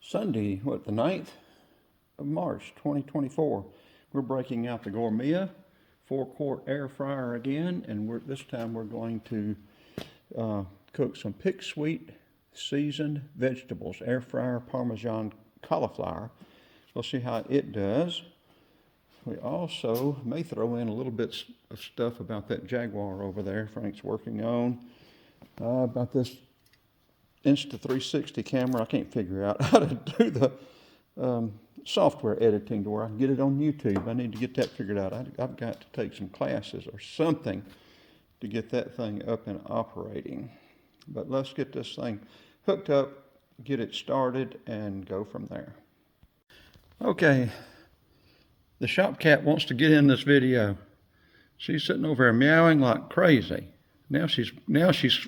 Sunday, the 9th of March, 2024. We're breaking out the Gourmia 4-quart air fryer again, and this time we're going to cook some Pictsweet seasoned vegetables, air fryer Parmesan cauliflower. We'll see how it does. We also may throw in a little bit of stuff about that Jaguar over there Frank's working on, about this Insta360 camera. I can't figure out how to do the software editing to where I can get it on YouTube. I need to get that figured out. I've got to take some classes or something to get that thing up and operating. But let's get this thing hooked up, get it started, and go from there. Okay, the shop cat wants to get in this video. She's sitting over there meowing like crazy. Now she's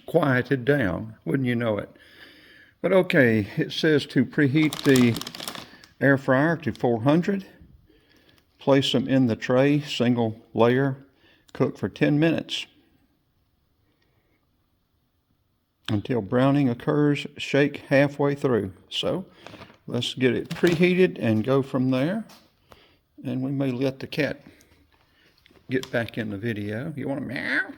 quieted down, wouldn't you know it? But okay, it says to preheat the air fryer to 400. Place them in the tray, single layer, cook for 10 minutes. Until browning occurs, shake halfway through. So let's get it preheated and go from there. And we may let the cat get back in the video. You want to meow?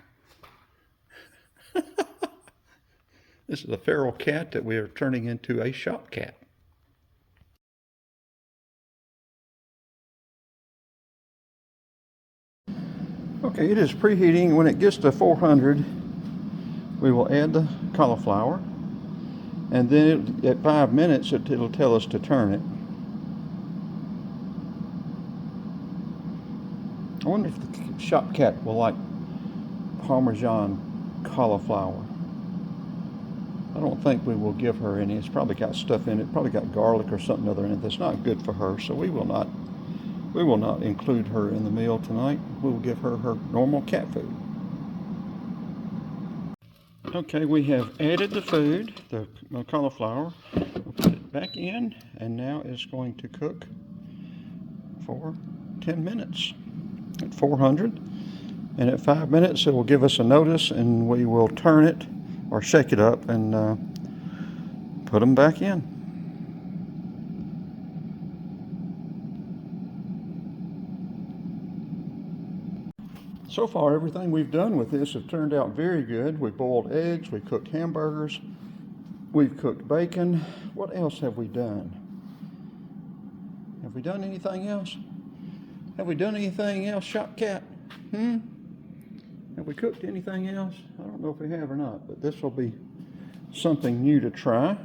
This is a feral cat that we are turning into a shop cat. Okay, it is preheating. When it gets to 400, we will add the cauliflower, and then at 5 minutes it'll tell us to turn it. I wonder if the shop cat will like Parmesan cauliflower. I don't think we will give her any. It's probably got stuff in it, probably got garlic or something other in it that's not good for her, so we will not include her in the meal tonight. We will give her her normal cat food. Okay, we have added the food, the cauliflower. We'll put it back in, and now it's going to cook for 10 minutes at 400. And at 5 minutes, it will give us a notice, and we will turn it or shake it up and put them back in. So far, everything we've done with this has turned out very good. We boiled eggs, we cooked hamburgers, we've cooked bacon. What else have we done? Have we done anything else? Have we done anything else, shop cat? Have we cooked anything else? I don't know if we have or not, but this will be something new to try.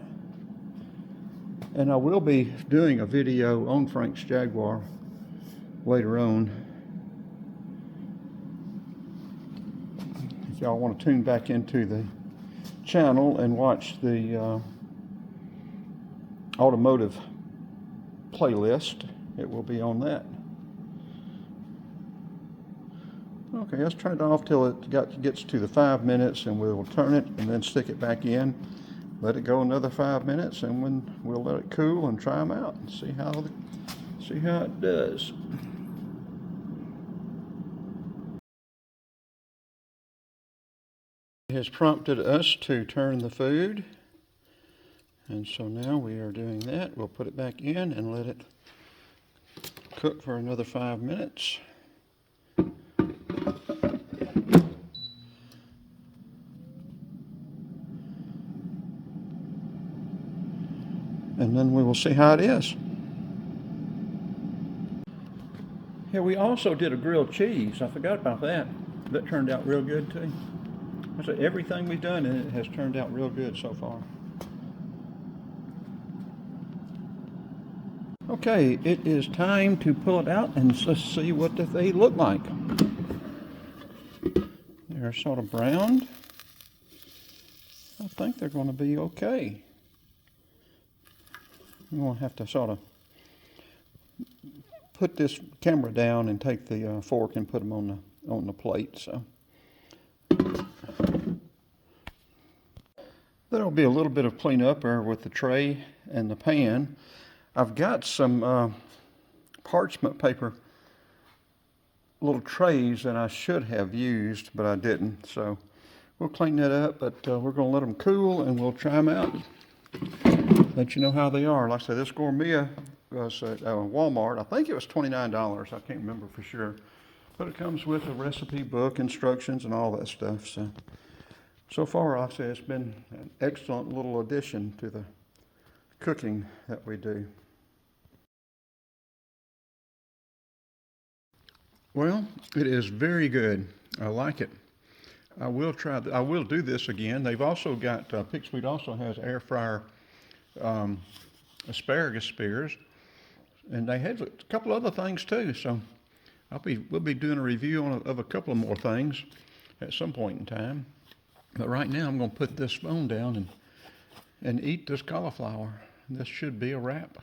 And I will be doing a video on Frank's Jaguar later on. If y'all want to tune back into the channel and watch the automotive playlist, it will be on that. Okay, let's turn it off till it gets to the 5 minutes, and we'll turn it and then stick it back in. Let it go another 5 minutes, and we'll let it cool and try them out and see how it does. It has prompted us to turn the food, and so now we are doing that. We'll put it back in and let it cook for another 5 minutes. And then we will see how it is. Yeah, we also did a grilled cheese. I forgot about that. That turned out real good too. I said everything we've done in it has turned out real good so far. Okay, it is time to pull it out and let's see what they look like. They're sort of browned. I think they're going to be okay. I'm going to have to sort of put this camera down and take the fork and put them on the plate. So there'll be a little bit of cleanup there with the tray and the pan. I've got some parchment paper little trays that I should have used, but I didn't. So we'll clean that up, but we're going to let them cool and we'll try them out. let you know how they are. Like I said, this Gourmia was at Walmart. I think it was $29. I can't remember for sure. But it comes with a recipe book, instructions, and all that stuff. So far, like I said, it's been an excellent little addition to the cooking that we do. Well, it is very good. I like it. I will try. I will do this again. They've also got Pictsweet also has air fryer asparagus spears, and they have a couple other things too. So we'll be doing a review of a couple of more things at some point in time. But right now, I'm going to put this phone down and eat this cauliflower. This should be a wrap.